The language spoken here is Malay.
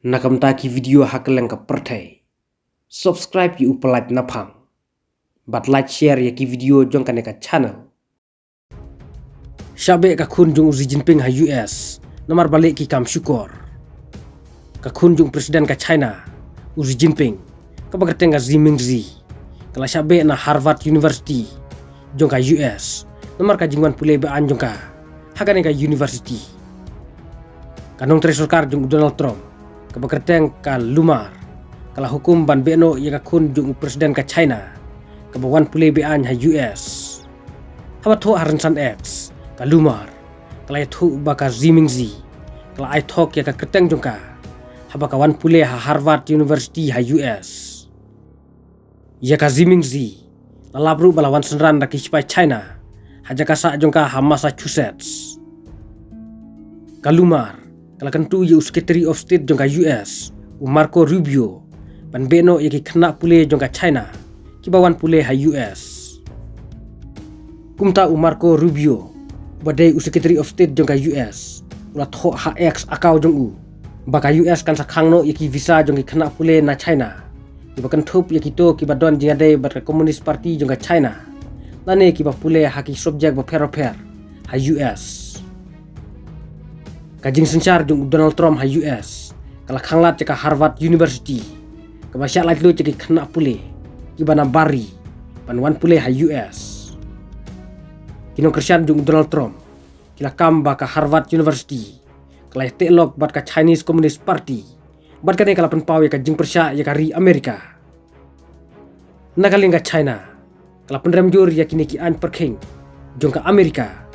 Nakamtaki video hakeleng ka pertai. Subscribe yu upalait napang. But like share ya ki video jong ka channel. Syabe ka kunjung Xi Jinping ha US. Nomor balik ki kam syukur. Ka kunjung presiden ka China Xi Jinping. Ka bagateng ka Xi Mingzi. Kala syabe na Harvard University jong ka US. Nomor ka jingwan pulai ba anjong ka. Hakane ka university. Kanong tresorkar jong Donald Trump. Kabakerteng ka lumar kala hukum ban beno ya ka kun jung presiden ka China kabawan pulai bean ha US haba tho haransan X ka lumar kala thu baka Xi Mingzi kala ai thok ya ka keteng jung ka haba kawan pulai ha Harvard University ha US ya ka Xi Mingzi lalabru balawan senran da kispai China haja ka sa jung ka ha Massachusetts ka lumar kala kentu yu Secretary of State jong ka US Marco Rubio pan beno yaki kena pule jong ka China kibawan pule ha US kumta Marco Rubio badai Secretary of State jong ka US ulat ho ha X akau jong baka US kan sakhangno yaki visa jong ki kena pule na China kibakan thup yaki to kibadon jingade bat ka Communist Party jong ka China lane kiba pule ha ki subject ba per ha US kajing sencar jung Donald Trump ha US kala khanglat ceka Harvard University kabasya lait lo ceki kena pule kibana bari panwan pule ha US kino kersian jung Donald Trump kila kamba ka Harvard University kala telok bat ka Chinese Communist Party bat kane kala penpaw ya kajing persya ya kari Amerika nagaling ka China kala penrem jur ya kini ki an perking jung ka Amerika